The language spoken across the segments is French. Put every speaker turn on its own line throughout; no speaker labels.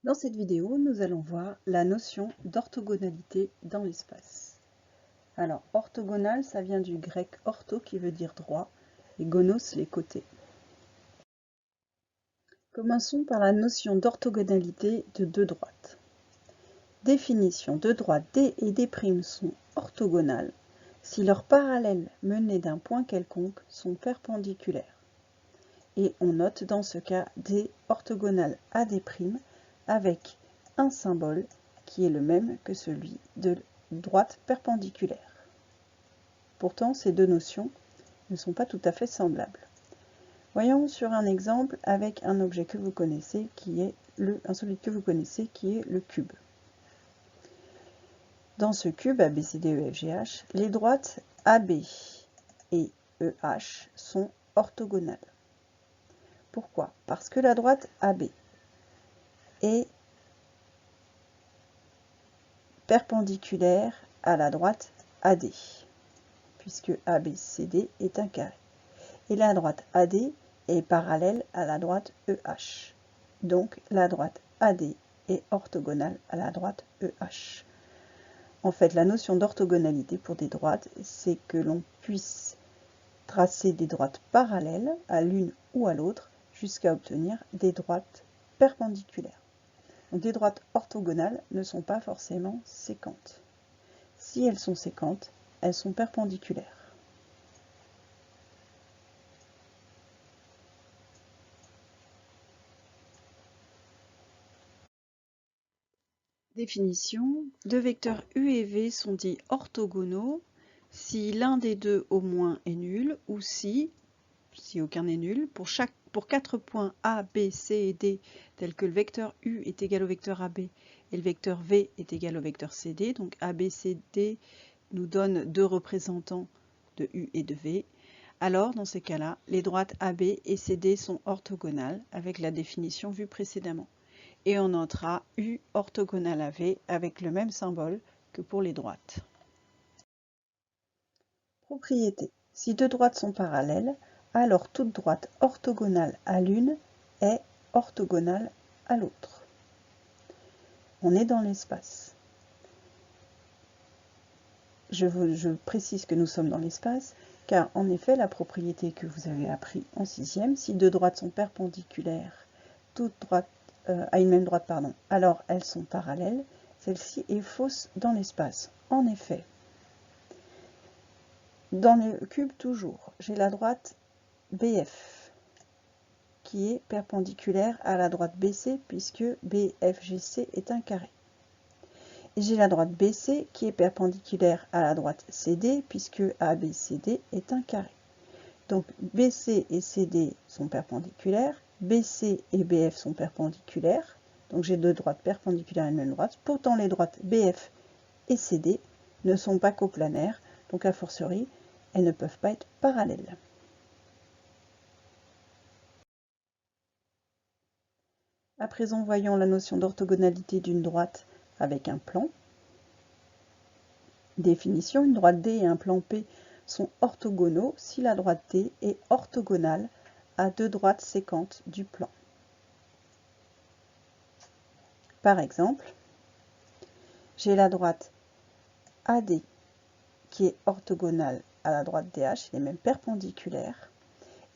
Dans cette vidéo, nous allons voir la notion d'orthogonalité dans l'espace. Alors, orthogonal, ça vient du grec ortho qui veut dire droit et gonos les côtés. Commençons par la notion d'orthogonalité de deux droites. Définition: deux droites D et D' sont orthogonales si leurs parallèles menés d'un point quelconque sont perpendiculaires. Et on note dans ce cas D orthogonal à D' avec un symbole qui est le même que celui de droite perpendiculaire. Pourtant, ces deux notions ne sont pas tout à fait semblables. Voyons sur un exemple avec un objet que vous connaissez qui est un solide que vous connaissez qui est le cube. Dans ce cube ABCDEFGH, les droites AB et EH sont orthogonales. Pourquoi? Parce que la droite AB est perpendiculaire à la droite AD, puisque ABCD est un carré. Et la droite AD est parallèle à la droite EH. Donc la droite AD est orthogonale à la droite EH. En fait, la notion d'orthogonalité pour des droites, c'est que l'on puisse tracer des droites parallèles à l'une ou à l'autre jusqu'à obtenir des droites perpendiculaires. Donc des droites orthogonales ne sont pas forcément séquentes. Si elles sont séquentes, elles sont perpendiculaires. Définition: deux vecteurs U et V sont dits orthogonaux si l'un des deux au moins est nul ou si aucun n'est nul, pour 4 points A, B, C et D tels que le vecteur U est égal au vecteur AB et le vecteur V est égal au vecteur CD, donc A, B, C, D nous donne deux représentants de U et de V, alors dans ces cas-là, les droites AB et CD sont orthogonales avec la définition vue précédemment. Et on notera U orthogonal à V avec le même symbole que pour les droites. Propriété: si deux droites sont parallèles, alors toute droite orthogonale à l'une est orthogonale à l'autre. On est dans l'espace. Je précise que nous sommes dans l'espace, car en effet, la propriété que vous avez appris en 6e, si deux droites sont perpendiculaires, toute droite à une même droite, alors elles sont parallèles, celle-ci est fausse dans l'espace. En effet, dans le cube toujours, j'ai la droite BF qui est perpendiculaire à la droite BC puisque BFGC est un carré. Et j'ai la droite BC qui est perpendiculaire à la droite CD puisque ABCD est un carré. Donc BC et CD sont perpendiculaires, BC et BF sont perpendiculaires, donc j'ai deux droites perpendiculaires à une même droite. Pourtant les droites BF et CD ne sont pas coplanaires, donc a fortiori, elles ne peuvent pas être parallèles. À présent, voyons la notion d'orthogonalité d'une droite avec un plan. Définition: une droite D et un plan P sont orthogonaux si la droite D est orthogonale à deux droites séquentes du plan. Par exemple, j'ai la droite AD qui est orthogonale à la droite DH, elle est même perpendiculaire,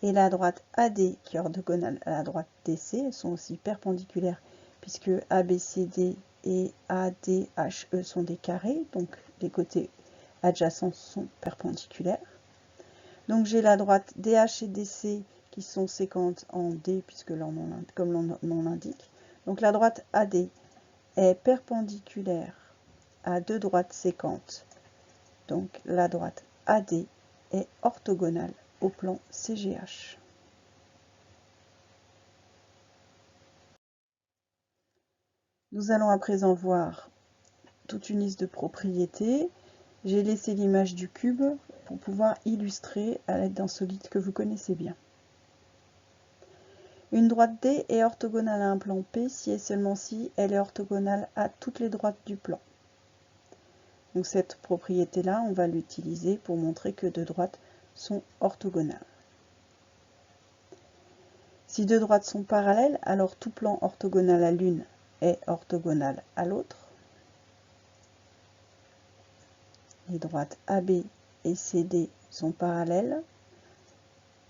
et la droite AD qui est orthogonale à la droite DC, elles sont aussi perpendiculaires puisque ABCD et ADHE sont des carrés, donc les côtés adjacents sont perpendiculaires. Donc j'ai la droite DH et DC qui sont séquentes en D, puisque comme leur nom l'indique. Donc la droite AD est perpendiculaire à deux droites séquentes. Donc la droite AD est orthogonale au plan CGH. Nous allons à présent voir toute une liste de propriétés. J'ai laissé l'image du cube pour pouvoir illustrer à l'aide d'un solide que vous connaissez bien. Une droite D est orthogonale à un plan P si et seulement si elle est orthogonale à toutes les droites du plan. Donc cette propriété-là, on va l'utiliser pour montrer que deux droites sont orthogonales. Si deux droites sont parallèles, alors tout plan orthogonal à l'une est orthogonale à l'autre. Les droites AB et CD sont parallèles.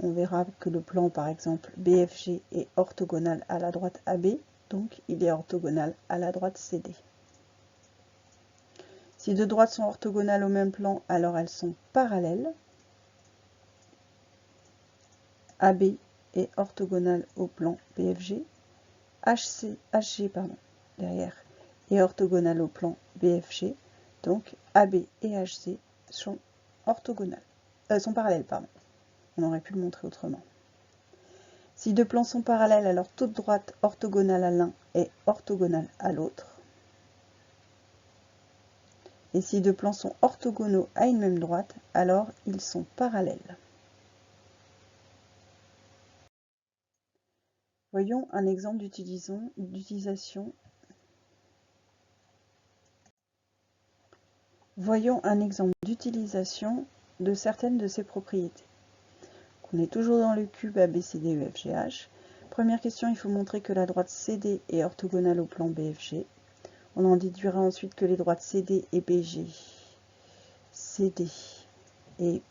On verra que le plan, par exemple, BFG est orthogonal à la droite AB, donc il est orthogonal à la droite CD. Si deux droites sont orthogonales au même plan, alors elles sont parallèles. AB est orthogonal au plan BFG. HG derrière est orthogonal au plan BFG. Donc AB et HC sont parallèles. On aurait pu le montrer autrement. Si deux plans sont parallèles, alors toute droite orthogonale à l'un est orthogonale à l'autre. Et si deux plans sont orthogonaux à une même droite, alors ils sont parallèles. Voyons un exemple d'utilisation. Voyons un exemple d'utilisation de certaines de ces propriétés. On est toujours dans le cube ABCDEFGH. Première question, il faut montrer que la droite CD est orthogonale au plan BFG. On en déduira ensuite que les droites CD et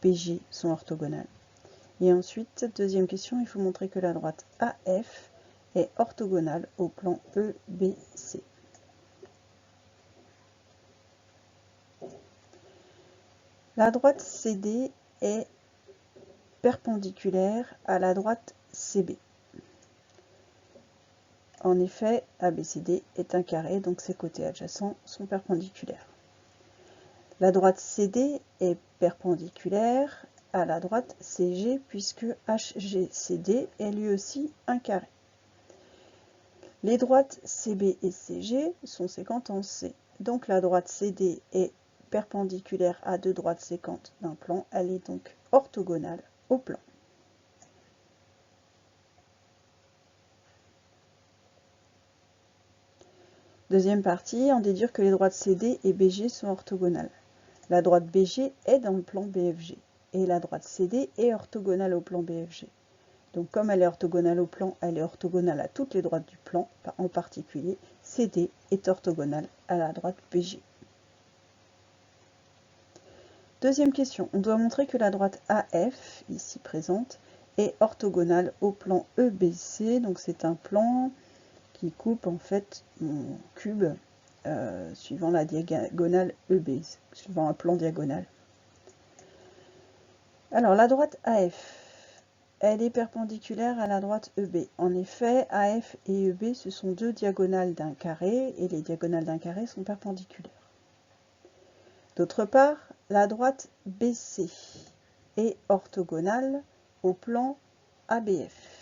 BG sont orthogonales. Et ensuite, deuxième question, il faut montrer que la droite AF est orthogonale au plan EBC. La droite CD est perpendiculaire à la droite CB. En effet, ABCD est un carré, donc ses côtés adjacents sont perpendiculaires. La droite CD est perpendiculaire à la droite CG, puisque HGCD est lui aussi un carré. Les droites CB et CG sont séquentes en C. Donc la droite CD est perpendiculaire à deux droites séquentes d'un plan. Elle est donc orthogonale au plan. Deuxième partie, en déduire que les droites CD et BG sont orthogonales. La droite BG est dans le plan BFG et la droite CD est orthogonale au plan BFG. Donc comme elle est orthogonale au plan, elle est orthogonale à toutes les droites du plan, en particulier CD est orthogonale à la droite BG. Deuxième question, on doit montrer que la droite AF, ici présente, est orthogonale au plan EBC, donc c'est un plan qui coupe en fait mon cube suivant la diagonale EB, suivant un plan diagonal. Alors la droite AF, elle est perpendiculaire à la droite EB. En effet, AF et EB, ce sont deux diagonales d'un carré, et les diagonales d'un carré sont perpendiculaires. D'autre part, la droite BC est orthogonale au plan ABF.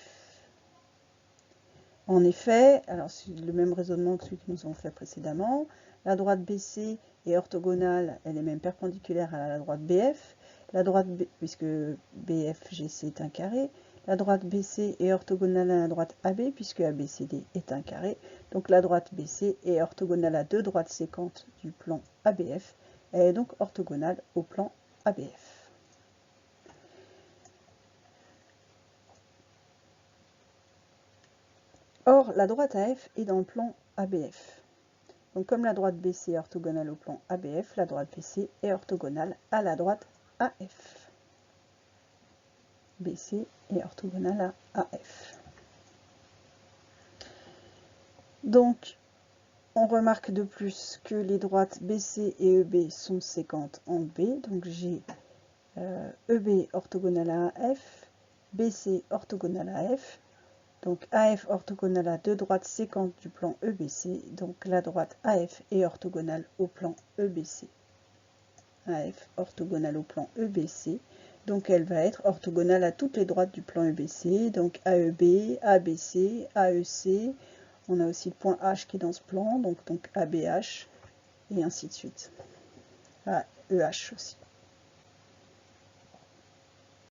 En effet, alors c'est le même raisonnement que celui que nous avons fait précédemment, la droite BC est orthogonale, elle est même perpendiculaire à la droite BF, puisque BFGC est un carré, la droite BC est orthogonale à la droite AB, puisque ABCD est un carré, donc la droite BC est orthogonale à deux droites séquentes du plan ABF, elle est donc orthogonale au plan ABF. Or, la droite AF est dans le plan ABF. Donc comme la droite BC est orthogonale au plan ABF, la droite BC est orthogonale à la droite AF. BC est orthogonale à AF. Donc, on remarque de plus que les droites BC et EB sont séquentes en B. Donc j'ai EB orthogonale à AF, BC orthogonale à AF. Donc AF orthogonale à deux droites séquentes du plan EBC. Donc la droite AF est orthogonale au plan EBC. AF orthogonale au plan EBC. Donc elle va être orthogonale à toutes les droites du plan EBC. Donc AEB, ABC, AEC. On a aussi le point H qui est dans ce plan. Donc ABH et ainsi de suite. AEH aussi.